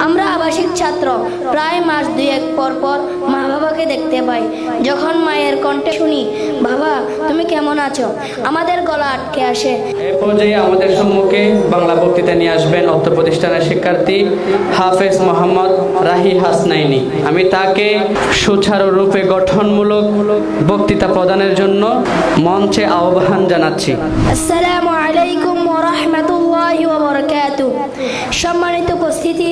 আমরা আবাসিক ছাত্র, প্রায় মাস দুয়েক পর পর মা বাবাকে দেখতে পাই। যখন মায়ের কণ্ঠে শুনি, বাবা তুমি কেমন আছো, আমাদের গলা আটকে আসে। এই পর্যায়ে আমাদের সম্মুখে বাংলা বক্তৃতা নিয়ে আসবেন অত্র প্রতিষ্ঠানের শিক্ষার্থী হাফেজ মোহাম্মদ রাহি হাসনাইনি। আমি তাকে সুচারুরূপে গঠনমূলক বক্তৃতা প্রদানের জন্য মঞ্চে আহ্বান জানাচ্ছি। আসসালামু আলাইকুম ওয়া রাহমাতুল্লাহি ওয়া বারাকাতুহু। সম্মানিত উপস্থিতি,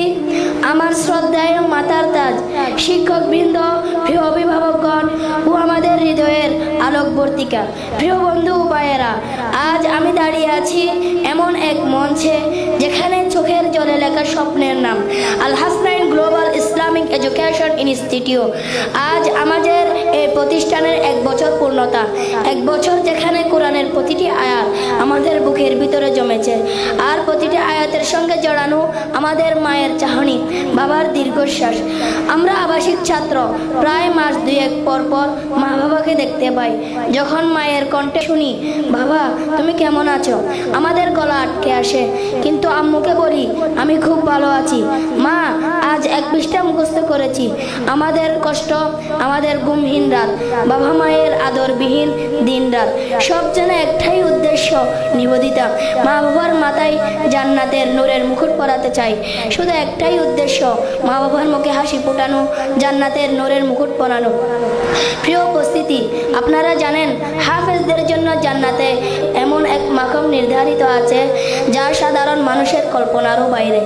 আমার শ্রদ্ধায় মাতার তাজ শিক্ষকবৃন্দ, প্রিয় অভিভাবকগণ ও আমাদের হৃদয়ের আলোকবর্তিকা, প্রিয় বন্ধু ও ভাইয়েরা, আজ আমি দাঁড়িয়ে আছি এমন এক মঞ্চে যেখানে চোখের জলে লেখা স্বপ্নের নাম Al Hasnain global Islamic education institute. আজ আমাদের এই প্রতিষ্ঠানের 1 বছর পূর্ণতা, 1 বছর যেখানে কোরআনের প্রতিটি আয়াত আমাদের বুকের ভিতরে জমেছে, আর প্রতিটি আয়াতের সঙ্গে জড়ানো আমাদের মায়ের চাহনি, বাবার দীর্ঘশ্বাস। আমরা আবাসিক ছাত্র, প্রায় মাস দুয়েক পর পর মা বাবাকে দেখতে পাই। যখন মায়ের কণ্ঠে শুনি, বাবা তুমি কেমন আছো, আমাদের গলা আটকে আসে। কিন্তু আম্মুকে বলি, আমি খুব ভালো আছি মা, আজ 1 পৃষ্ঠা মুখস্থ করেছি। আমাদের কষ্ট, আমাদের ঘুমহীন রাত, বাবা মায়ের আদরবিহীন দিন রাত, সব যেন একটাই উদ্দেশ্য, নিবেদিতা মা বাবার মাথায় জান্নাতের নূরের মুকুট পরাতে চাই। শুধু একটাই উদ্দেশ্য, মা বাবার মুখে হাসি ফোটানো, জান্নাতের নূরের মুকুট পরানো। প্রিয় উপস্থিতি, আপনারা জানেন হাফেজদের জন্য জান্নাতে এমন এক মাকাম নির্ধারিত আছে যা সাধারণ মানুষের কল্পনারও বাইরে।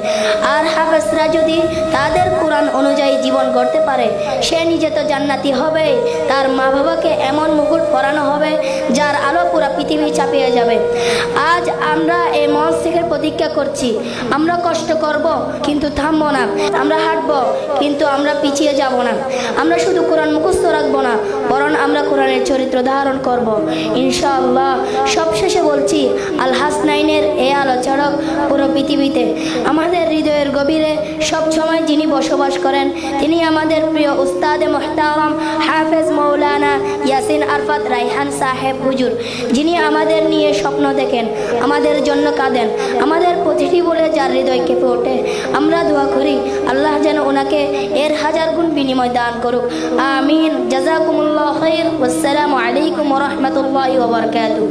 আর হাফেজরা যদি তাদের কোরআন অনুযায়ী জীবন গড়তে পারে, সে নিজে তো জান্নাতি হবে, তার মা বাবাকে এমন মুকুট পরানো হবে যার আলো পুরা পৃথিবী চাপিয়ে যাবে। আজ আমরা এই মঞ্চ থেকে প্রতিজ্ঞা করছি, আমরা কষ্ট করব কিন্তু থামবো না, আমরা হাঁটবো কিন্তু আমরা পিছিয়ে যাব না। আমরা শুধু কোরআন মুখস্থ রাখবো না, বরং আমরা কোরআনের চরিত্র ধারণ করব ইনশাআল্লাহ। সবশেষে বলছি, আল হাসনাইনের এই আলো চড়ক পুরো পৃথিবীতে। আমাদের হৃদয়ের গভীরে সবসময় যিনি বসবাস করেন, তিনি আমাদের প্রিয় উস্তাদে মুহতারাম হাফেজ মৌলানা ইয়াসিন আরফাত রায়হান সাহেব হুজুর, যিনি আমাদের নিয়ে স্বপ্ন দেখেন, আমাদের জন্য কাঁদেন, আমাদের প্রতিটি বলে যার হৃদয় কেঁপে ওঠে। আমরা দোয়া করি আল্লাহ যেন ওনাকে এর 1000 গুণ বিনিময় দান করুক, আমিন। জাযাকুমুল্লাহ খাইর। আসসালামু আলাইকুম ওয়া রাহমাতুল্লাহি ওয়া বারাকাতুহু।